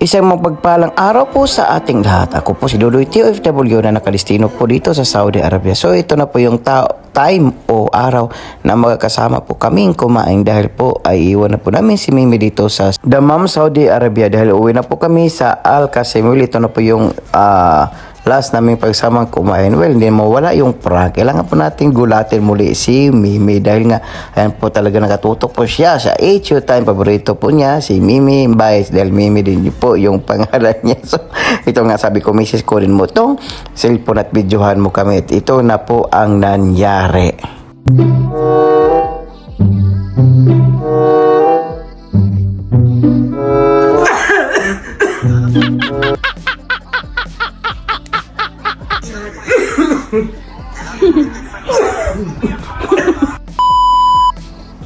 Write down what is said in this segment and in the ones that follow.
Isang mapagpalang araw po sa ating lahat. Ako po si Dudoy TOFW na nakalistino po dito sa Saudi Arabia. So ito na po yung time o araw na magkakasama po kaming kumain dahil po ay iwan na po namin si Mimi dito sa Dammam, Saudi Arabia dahil uwi na po kami sa Al Qasim. Ito na po yung last namin pagsamang kumain. Well, hindi mo wala yung prank. Kailangan po natin gulatin muli si Mimi dahil nga ayan po talaga nakatutok po siya sa HU time. Paborito po niya si Mimi Bites dahil Mimi din po yung pangalan niya. So ito nga sabi ko, Mrs. kunin mo tong cellphone at videohan mo kami. At ito na po ang nangyari.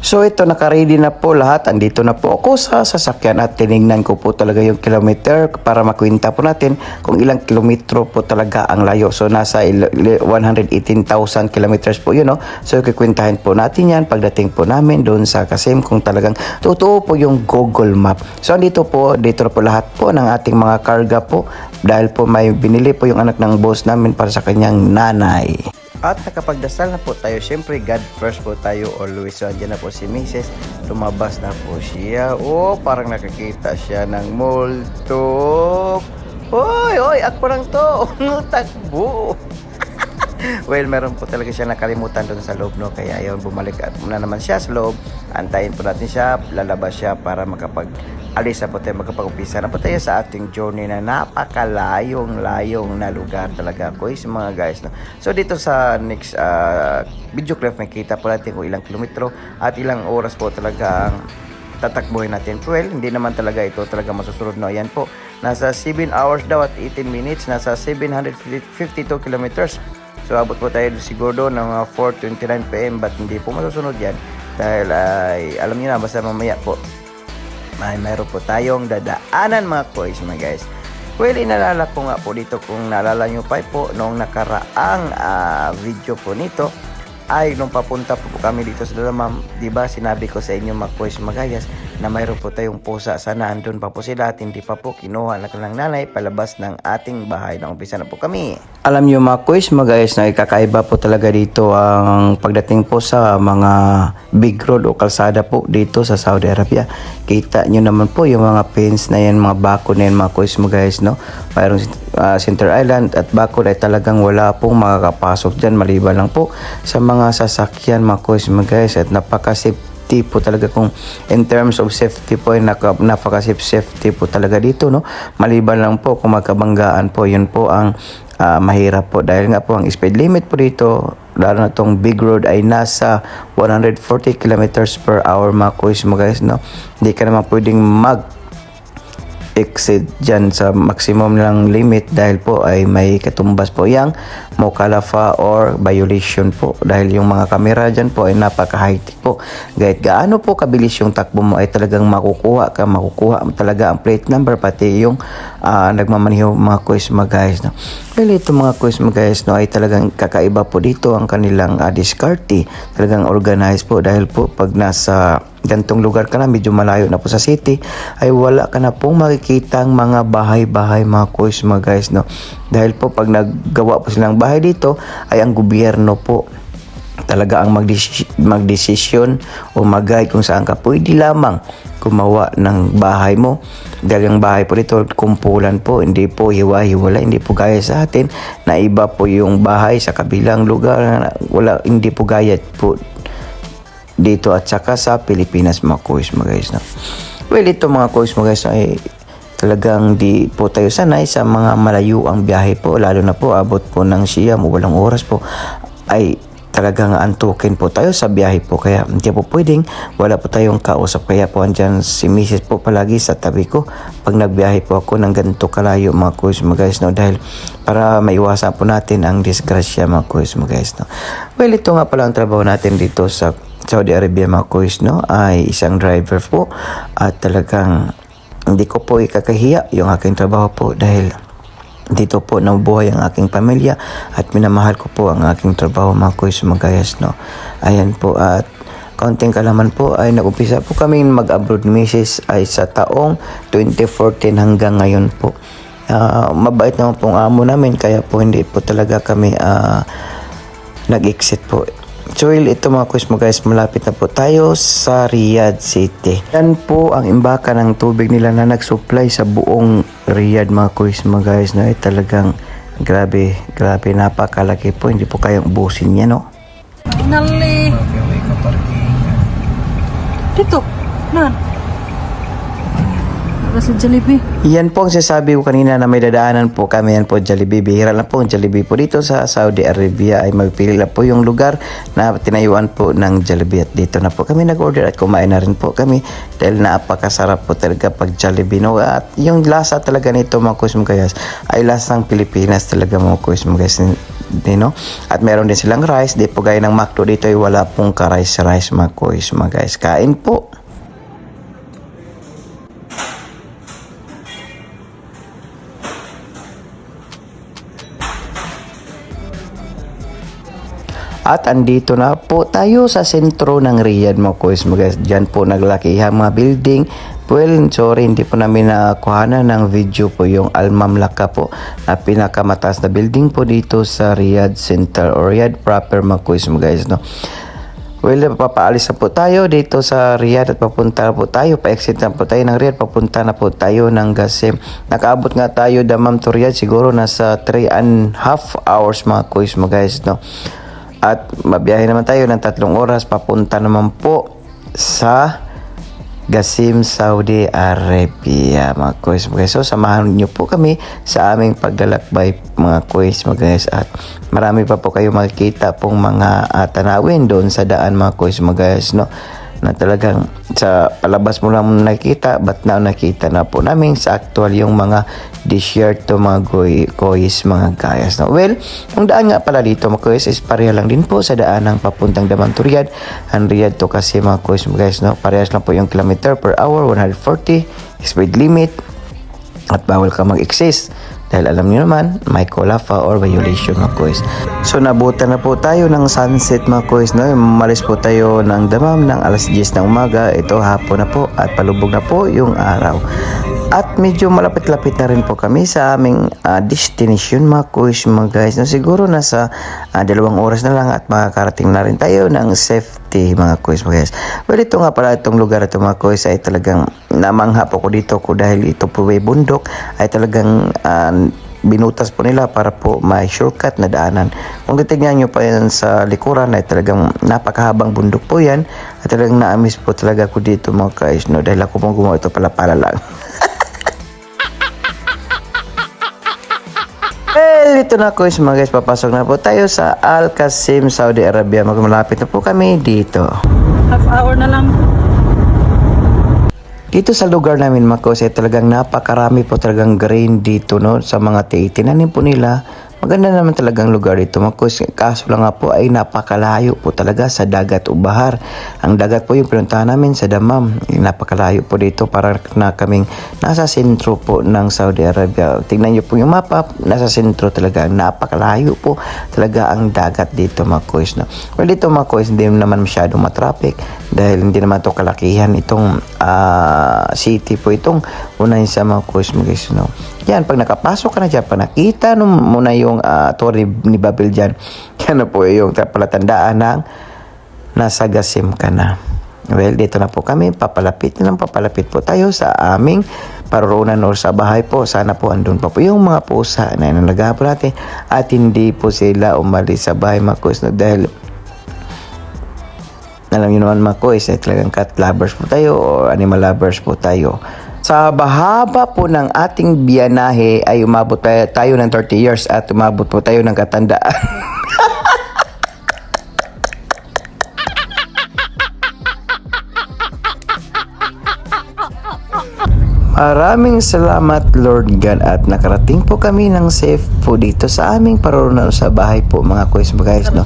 So ito, naka-ready na po lahat. Andito na po ako sa sasakyan at tinignan ko po talaga yung kilometer para makwenta po natin kung ilang kilometro po talaga ang layo. So nasa 118,000 kilometers po yun, no? So kikwentahin po natin yan pagdating po namin doon sa Qasim kung talagang totoo po yung Google Map. So dito na po lahat po ng ating mga karga po dahil po may binili po yung anak ng boss namin para sa kanyang nanay. At nakapagdasal na po tayo. Siyempre, God first po tayo always. So, andyan na po si Mrs. Lumabas na po siya. Oh, parang nakakita siya ng multo. Hoy, ako lang to. Takbo. Well, meron po talaga siya nakalimutan doon sa loob, no? Kaya yun, bumalik at muna naman siya sa loob. Antayin po natin siya, lalabas siya para alis na po tayo, magkapag-umpisa na po tayo sa ating journey na napakalayong na lugar talaga ko mga guys, no? So dito sa next video clip makita po natin kung ilang kilometro at ilang oras po talaga ang tatakbuhin natin. Well, hindi naman talaga ito talaga masusunod, no? Ayan po, nasa 7 hours daw at 18 minutes, nasa 752 kilometers. So abot po tayo siguro ng 4:29 PM, but hindi po masusunod yan dahil alam niyo na, basta mamaya po mayroon po tayong dadaanan mga boys, mga guys. Well, inalala ko nga po dito, kung naalala nyo pa po noong nakaraang video po nito ay nung papunta po kami dito sa Dammam, diba sinabi ko sa inyo mga boys, mga guys, na mayroon po tayong pusa. Sana andun pa po sila at hindi pa po kinuha na kanilang nanay palabas ng ating bahay na umpisa na po kami. Alam nyo mga boys, mga guys, na ikakaiba po talaga dito ang pagdating po sa mga big road o kalsada po dito sa Saudi Arabia. Kita nyo naman po yung mga pins na yan, mga bako na yan mga boys, mga guys, no? Mayroong Center Island at bako ay talagang wala pong makakapasok dyan maliban lang po sa mga sasakyan mga boys, mga guys, at napaka-safety po talaga. Kung in terms of safety po ay napaka-safety po talaga dito, no? Maliban lang po kung magkabanggaan po, yun po ang mahirap po dahil nga po ang speed limit po dito, lalo na itong big road, ay nasa 140 kilometers per hour mga boys, mga guys, no? Hindi ka naman pwedeng exceed dyan sa maximum ng limit dahil po ay may katumbas po yang mukalafa or violation po dahil yung mga kamera dyan po ay napaka-high tech po. Kahit gaano po kabilis yung takbo mo ay talagang makukuha talaga ang plate number, pati yung nagmamaneho mga boys, mga guys, no? Well, ito mga boys, mga guys, no, ay talagang kakaiba po dito ang kanilang discarte. Talagang organized po dahil po pag nasa gantong lugar ka na, medyo malayo na po sa city, ay wala ka na pong makikita ang mga bahay-bahay mga boys, mga guys, no? Dahil po pag naggawa po silang bahay dito ay ang gobyerno po talaga ang magdesisyon o mag-guide kung saan ka pwede lamang gumawa ng bahay mo. Dahil yung bahay po dito kumpulan po, hindi po hiwa-hiwala, hindi po gaya sa atin na iba po yung bahay sa kabilang lugar, hindi po gaya po dito at saka sa Pilipinas mga boys, mga guys, no? Well, ito mga boys, mga guys, ay talagang di po tayo sanay sa mga malayo ang biyahe po, lalo na po abot po ng siyam o walang oras po ay talagang antukin po tayo sa biyahe po, kaya hindi po pwedeng wala po tayong kausap. Kaya po andyan si Mrs. po palagi sa tabi ko pag nagbiyahe po ako ng ganito kalayo mga boys, mga guys, no? Dahil para maiwasan po natin ang disgrasya mga boys, mga guys, no? Well, ito nga pala ang trabaho natin dito sa Saudi Arabia mga boys, no? Ay isang driver po at talagang hindi ko po ikakahiya yung aking trabaho po dahil dito po nabubuhay ang aking pamilya at minamahal ko po ang aking trabaho mga boys, mga guys, no? Ayan po, at kaunting kalaman po ay nag-umpisa po kami mag-abroad misis ay sa taong 2014 hanggang ngayon po. Mabait naman pong amo namin kaya po hindi po talaga kami nag-exit po. So ito mga kuis mo guys, malapit na po tayo sa Riyadh City. Yan po ang imbaka ng tubig nila na nag-supply sa buong Riyadh mga kuis mo guys, no? Talagang grabe, napakalaki po, hindi po kayang ubusin niya, no? Nali. Dito. Nan. Naka sa Jollibee. Yan po ang sasabi ko kanina na may dadaanan po kami. Yan po Jollibee. Bihira lang po ang Jollibee po dito sa Saudi Arabia. Ay magpili lang po yung lugar na tinayuan po ng Jollibee. At dito na po kami nag-order at kumain na rin po kami. Dahil napakasarap po talaga pag Jollibee. No? At yung lasa talaga nito mga kuis mo guys ay lasang Pilipinas talaga mga kuis mo guys. No? At meron din silang rice. Di po gaya ng McDo dito ay wala pong ka-rice mga kuis mo guys. Kain po. At andito na po tayo sa sentro ng Riyadh mga kuis mo guys. Diyan po naglaki mga building. Well, sorry, hindi po namin nakuhanan ng video po yung Al Mamlaka po na pinakamataas na building po dito sa Riyadh Center or Riyadh proper mga kuis mo guys, no? Well, papaalis na po tayo dito sa Riyadh at papunta na po tayo, pa-exit na po tayo ng Riyadh, papunta na po tayo ng Qassim. Nakaabot nga tayo Dammam to Riyadh siguro nasa 3.5 hours mga kuis mo guys, no? At mabiyahe naman tayo ng 3 oras papunta naman po sa Qassim, Saudi Arabia mga kuis mga guys. So samahan niyo po kami sa aming paglalakbay mga kuis mga guys. At marami pa po kayo makikita pong mga tanawin doon sa daan mga kuis mga guys, no? Na talagang sa palabas mo lang nakita but now nakita na po namin sa actual yung mga desierto mga kois mga gayas, no? Well, ang daan nga pala dito mga kois is pareha lang din po sa daan ng papuntang Dammam to Riyadh. Ang Riyadh to kasi mga kois mga guys, no? Parehas lang po yung kilometer per hour 140 speed limit at bawal ka mag-exist dahil alam niyo naman may kolafa or violation mga kuis. So nabutan na po tayo ng sunset mga kuis, no? Malis po tayo ng Dammam ng alas 10 ng umaga. Ito hapon na po at palubog na po yung araw. At medyo malapit-lapit na rin po kami sa aming destination mga kuis mga guys, no? Siguro nasa 2 oras na lang at makakarating na rin tayo ng safety mga kuis mga guys. Well, ito nga pala itong lugar ito mga kuis ay talagang namangha po ko dito ko dahil ito po ay bundok ay talagang binutas po nila para po may shortcut na daanan. Kung titignan nyo pa yan sa likuran ay talagang napakahabang bundok po yan at talagang na-miss po talaga ko dito mga guys, no? Dahil ako pong gumawa ito pala lang. Well, ito na kuis mga guys, papasok na po tayo sa Al Qassim, Saudi Arabia. Malapit na po kami dito. Half hour na lang. Dito sa lugar namin mga kuis ay talagang napakarami po talagang grain dito, no? Sa mga tinanim po nila. Maganda naman talagang lugar dito mga kuis. Kaso lang nga po ay napakalayo po talaga sa dagat o bahar. Ang dagat po yung pinuntahan namin sa Dammam. Napakalayo po dito para na kaming nasa sentro po ng Saudi Arabia. Tingnan nyo po yung mapa, nasa sentro talaga. Napakalayo po talaga ang dagat dito mga kuis, no? Well, dito mga kuis hindi naman masyadong matraffic dahil hindi naman to kalakihan itong city po itong unahin sa mga kuis mga guys, no? Yan, pag nakapasok ka na dyan, pag nakita mo na yung Torre ni Babel dyan, yan na po yung palatandaan ng nasa Qassim ka na. Well, dito na po kami, papalapit po tayo sa aming paruroonan or sa bahay po. Sana po andun pa po yung mga pusa na inalagahan po natin at hindi po sila umalis sa bahay mga kuis, no? Dahil alam nyo naman mga kuis, talagang cat lovers po tayo o animal lovers po tayo. Sa bahaba po ng ating biyanahe ay umabot tayo ng 30 years at umabot po tayo ng katandaan. Maraming salamat Lord God at nakarating po kami ng safe po dito sa aming paruroonan sa bahay po mga kuis mga guys, no?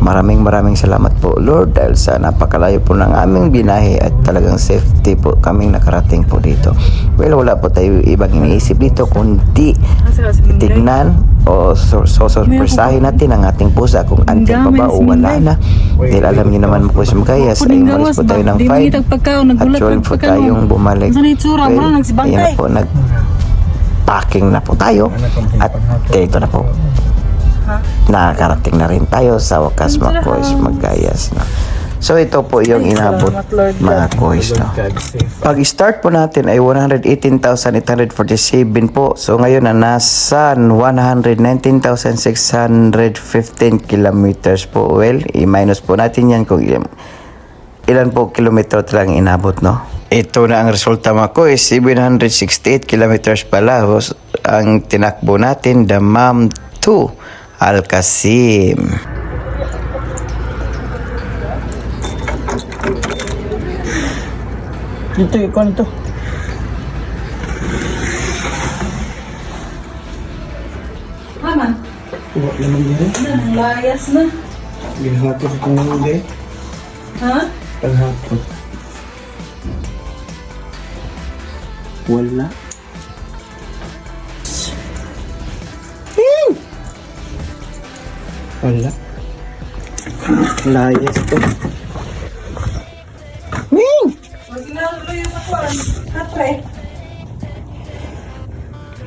Maraming salamat po Lord dahil sa napakalayo po ng aming binahe at talagang safety po kaming nakarating po dito. Well, wala po tayo ibang iniisip dito kundi tignan o sorpresahin natin ang ating pusa kung andyan pa ba o wala na. Dahil alam niyo naman po sa Magayas ay umalis po tayo ng 5 at 12 po tayong bumalik. Well, ayun na po, nag-packing na po tayo at dito na po. Nakakarating na rin tayo sa wakas mga kois Magayas. No? So ito po yung inabot mga kois. No? Pag-start po natin ay 118,847 po. So ngayon na nasa 119,615 kilometers po. Well, i-minus po natin yan kung ilan po kilometro lang inabot, no? Ito na ang resulta mga kois. 768 kilometers pala ang tinakbo natin. Dammam to Al-Qasim. Ito, ikaw nito. Aman. Huwag naman din. Ang layas na. Ginhato sa kong day. Ha? Paghato. Wala. Wala. Layas to. Huwag ginagawa yung kakuan. Kapre.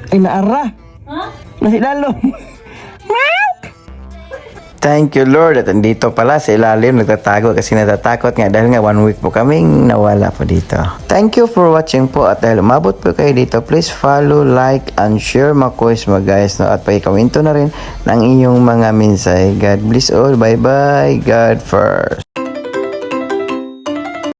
Ay, naara. Ha? Nasilalo. Thank you Lord at andito pala sa ilalim nagtatago kasi natatakot nga dahil nga 1 week po kaming nawala po dito. Thank you for watching po at dahil umabot po kayo dito, please follow, like, and share mga kois mga guys, no? At pakikomento na rin ng inyong mga mensahe. God bless all. Bye bye. God first.